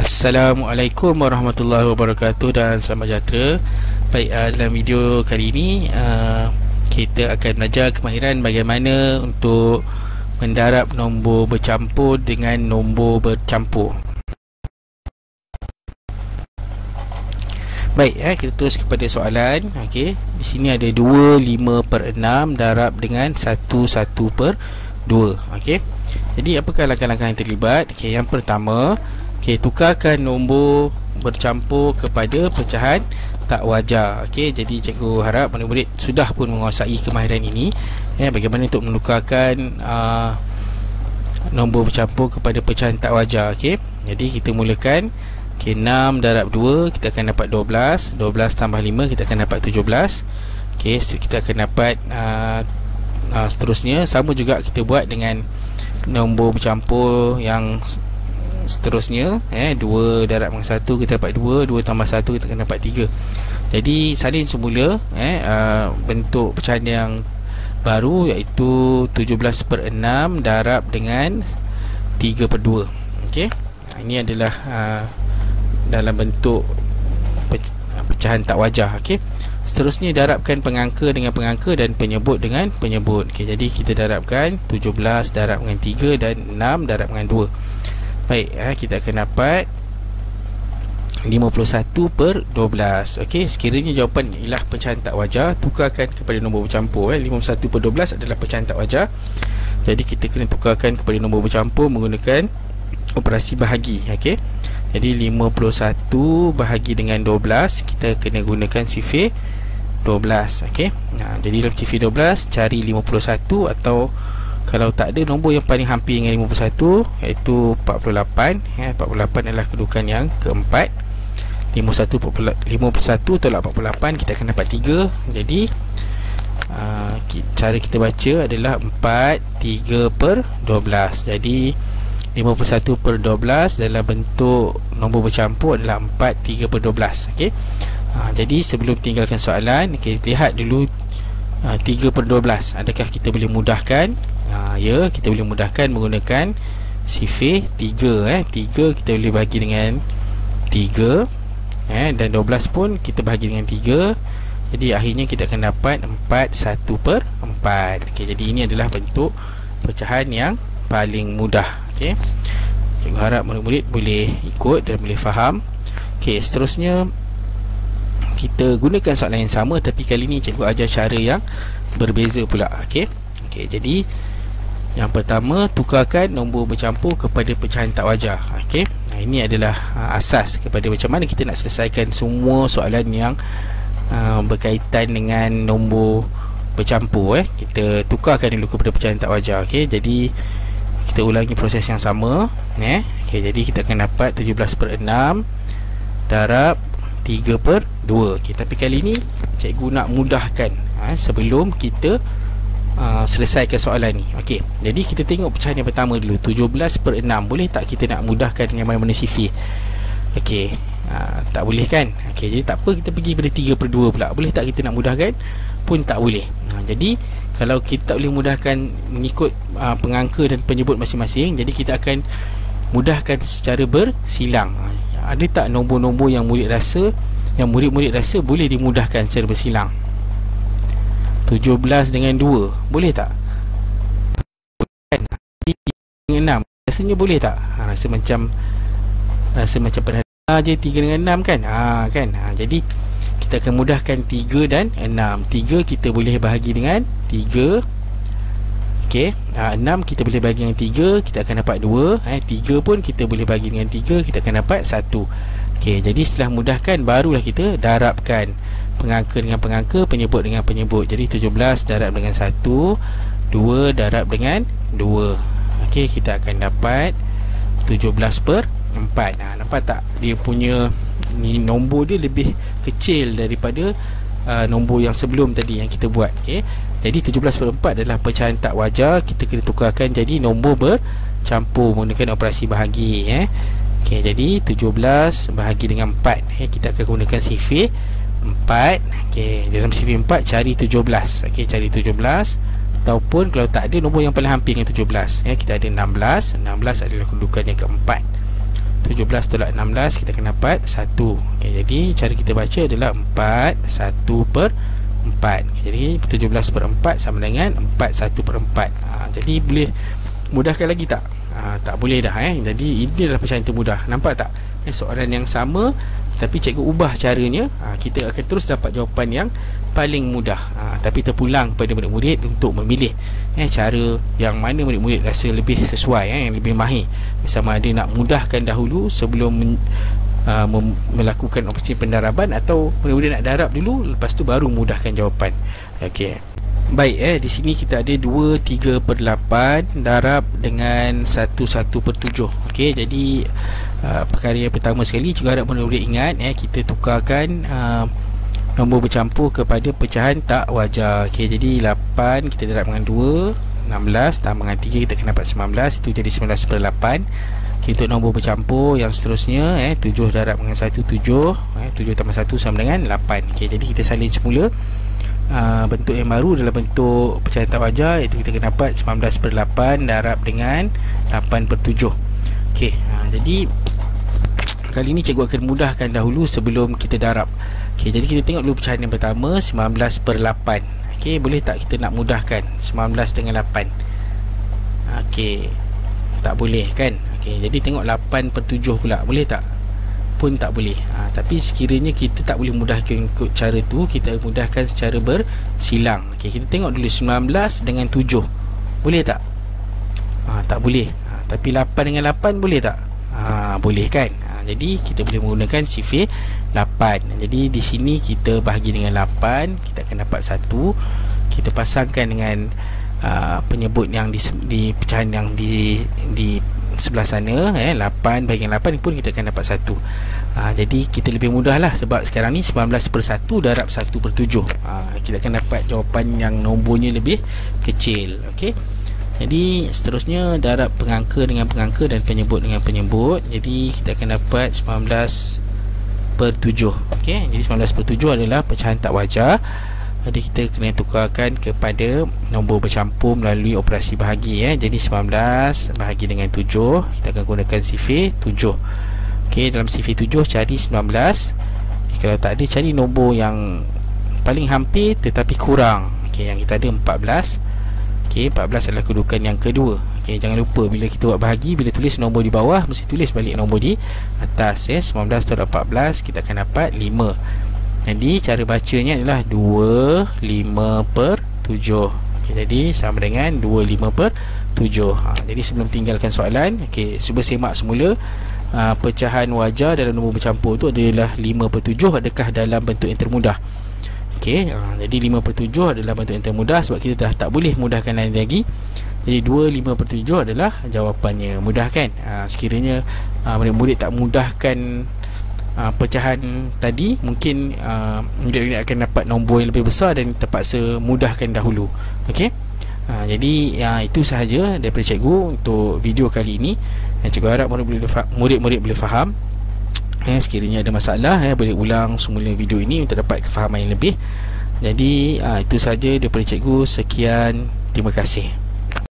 Assalamualaikum warahmatullahi wabarakatuh dan selamat sejahtera. Baik, dalam video kali ini kita akan belajar kemahiran bagaimana untuk mendarab nombor bercampur dengan nombor bercampur. Baik, kita terus kepada soalan. Okey, di sini ada 2 5/6 darab dengan 1 1/2. Okey. Jadi apakah langkah-langkah yang terlibat? Okey, yang pertama, tukarkan nombor bercampur kepada pecahan tak wajar. Okey, jadi cikgu harap murid-murid sudah pun menguasai kemahiran ini, bagaimana untuk menukarkan nombor bercampur kepada pecahan tak wajar. Okey, jadi kita mulakan. 6 darab 2 kita akan dapat 12. 12 tambah 5 kita akan dapat 17. Okey, kita akan dapat seterusnya. Sama juga kita buat dengan nombor bercampur yang seterusnya. 2 darab dengan 1 kita dapat 2. 2 tambah 1 kita akan dapat 3. Jadi salin semula bentuk pecahan yang baru, iaitu 17/6 darab dengan 3/2. Okey, ini adalah dalam bentuk pecahan tak wajar. Okey, seterusnya darabkan pengangka dengan pengangka dan penyebut dengan penyebut. Okey, jadi kita darabkan 17 darab dengan 3 dan 6 darab dengan 2. Baik, kita akan dapat 51/12. Okey, sekiranya jawapan ialah pecahan tak wajar, tukarkan kepada nombor bercampur. 51/12 adalah pecahan tak wajar, jadi kita kena tukarkan kepada nombor bercampur menggunakan operasi bahagi. Okey, jadi 51 bahagi dengan 12, kita kena gunakan sifir 12. Okey, jadi dalam sifir 12 cari 51, atau kalau tak ada, nombor yang paling hampir dengan 51 iaitu 48. 48 adalah kedudukan yang keempat. 51 tolak 48, kita akan dapat 3. Jadi cara kita baca adalah 4/3/12. Jadi 51/12 dalam bentuk nombor bercampur adalah 4/3/12. Okey, jadi sebelum tinggalkan soalan, lihat dulu 3/12. Adakah kita boleh mudahkan? Ya, kita boleh mudahkan menggunakan sifir 3. 3 kita boleh bahagi dengan 3, dan 12 pun kita bahagi dengan 3. Jadi akhirnya kita akan dapat 41/4. Okey, jadi ini adalah bentuk pecahan yang paling mudah. Okey, cikgu harap murid-murid boleh ikut dan boleh faham. Okey, seterusnya kita gunakan soalan yang sama, tapi kali ini cikgu ajar cara yang berbeza pula. Okey, jadi yang pertama, tukarkan nombor bercampur kepada pecahan tak wajar. Okey, ini adalah asas kepada macam mana kita nak selesaikan semua soalan yang berkaitan dengan nombor bercampur. Kita tukarkan dulu kepada pecahan tak wajar. Okey, jadi kita ulangi proses yang sama. Okey, jadi kita akan dapat 17/6 darab 3/2. Okey, tapi kali ini cikgu nak mudahkan sebelum kita selesaikan soalan ni. Okey, jadi kita tengok pecahan yang pertama dulu, 17/6. Boleh tak kita nak mudahkan dengan mana-mana sifir? Okey, tak boleh kan? Okey, jadi tak apa, kita pergi pada 3/2 pula. Boleh tak kita nak mudahkan? Pun tak boleh. Jadi kalau kita tak boleh mudahkan mengikut pengangka dan penyebut masing-masing, jadi kita akan mudahkan secara bersilang. Ada tak nombor-nombor yang murid-murid rasa boleh dimudahkan secara bersilang? 17 dengan 2 boleh tak? Kan? 3 dengan 6 rasanya boleh tak? Rasa macam pernah je 3 dengan 6 kan? Jadi kita akan mudahkan 3 dan 6. 3 kita boleh bahagi dengan 3. Okey, 6 kita boleh bahagi dengan 3, kita akan dapat 2. 3 pun kita boleh bahagi dengan 3, kita akan dapat 1. Okey, jadi setelah mudahkan, barulah kita darabkan pengangka dengan pengangka, penyebut dengan penyebut. Jadi 17 darab dengan 1, 2 darab dengan 2. Okey, kita akan dapat 17/4. Nampak tak? Dia punya nombor dia lebih kecil daripada nombor yang sebelum tadi yang kita buat. Okey, jadi 17/4 adalah pecahan tak wajar. Kita kena tukarkan jadi nombor bercampur menggunakan operasi bahagi. Okey, jadi 17 bahagi dengan 4. Kita akan gunakan sifir 4. Okey, dalam sifir 4 cari 17. Okey, cari 17, ataupun kalau tak ada, nombor yang paling hampir dengan 17. Kita ada 16. 16 adalah kedudukan yang keempat. 17 tolak 16, kita akan dapat 1. Okay, jadi cara kita baca adalah 4 1 per 4. Jadi 17 per 4 sama dengan 4 1 per 4. Jadi boleh mudahkan lagi tak? Tak boleh dah. Jadi ini adalah pecahan termudah. Nampak tak? Soalan yang sama tapi cikgu ubah caranya. Kita akan terus dapat jawapan yang paling mudah. Tapi terpulang pada murid-murid untuk memilih cara yang mana murid-murid rasa lebih sesuai, yang lebih mahir. Sama ada nak mudahkan dahulu sebelum melakukan operasi pendaraban, atau murid-murid nak darab dulu lepas tu baru mudahkan jawapan. Okey. Baik, di sini kita ada 2 3 per 8 darab dengan 1 1 per 7. Okey, jadi perkara yang pertama sekali juga harap murid-murid ingat, kita tukarkan nombor bercampur kepada pecahan tak wajar. Okey, jadi 8 kita darab dengan 2, 16 tambah dengan 3 kita akan dapat 19, itu jadi 19 per 8. Okay, untuk nombor bercampur yang seterusnya, 7 darab dengan 1 7, 7 tambah 1 sama dengan 8. Okay, jadi kita salin semula. Bentuk yang baru adalah bentuk pecahan tak wajar, iaitu kita akan dapat 19 per 8 darab dengan 8 per 7. Okay, jadi kali ini cikgu akan mudahkan dahulu sebelum kita darab. Okay, jadi kita tengok dulu pecahan yang pertama, 19 per 8. Okay, boleh tak kita nak mudahkan 19 dengan 8? Okay, tak boleh kan? Okay, jadi tengok 8 per 7 pula, boleh tak? Pun tak boleh. Tapi sekiranya kita tak boleh mudahkan ikut cara tu, kita mudahkan secara bersilang. Okay, kita tengok dulu 19 dengan 7, boleh tak? Tak boleh. Tapi 8 dengan 8 boleh tak? Boleh kan? Jadi kita boleh menggunakan sifir 8. Jadi di sini kita bahagi dengan 8, kita akan dapat 1. Kita pasangkan dengan penyebut yang di pecahan yang di sebelah sana, 8 bahagi 8 pun kita akan dapat 1. Jadi kita lebih mudah lah, sebab sekarang ni 19 per 1 darab 1 per 7. Kita akan dapat jawapan yang nombornya lebih kecil. Okey, jadi seterusnya darab pengangka dengan pengangka dan penyebut dengan penyebut. Jadi kita akan dapat 19 per 7. Okey, jadi 19 per 7 adalah pecahan tak wajar. Jadi kita kena tukarkan kepada nombor bercampur melalui operasi bahagi. Jadi 19 bahagi dengan 7, kita akan gunakan sifir 7. Okey, dalam sifir 7 cari 19. Kalau tak ada, cari nombor yang paling hampir tetapi kurang. Okey, yang kita ada 14. Okey, 14 adalah kedudukan yang kedua. Okey, jangan lupa bila kita buat bahagi, bila tulis nombor di bawah, mesti tulis balik nombor di atas. 19 darab 14 kita akan dapat 5. Jadi cara bacanya adalah 25 per 7. Okay, jadi sama dengan 25 per 7. Jadi sebelum tinggalkan soalan, cuba semak semula. Pecahan wajar dalam nombor bercampur itu adalah 5 per 7. Adakah dalam bentuk yang termudah? Jadi 5 per 7 adalah bentuk yang termudah, sebab kita dah tak boleh mudahkan lain lagi. Jadi 25 per 7 adalah jawapannya. Mudah kan? Sekiranya murid-murid tak mudahkan pecahan tadi, mungkin murid-murid akan dapat nombor yang lebih besar dan terpaksa mudahkan dahulu. Okey, jadi itu sahaja daripada cikgu untuk video kali ini. Cikgu harap murid-murid boleh faham. Sekiranya ada masalah, boleh ulang semula video ini untuk dapat kefahaman yang lebih. Jadi itu sahaja daripada cikgu. Sekian, terima kasih.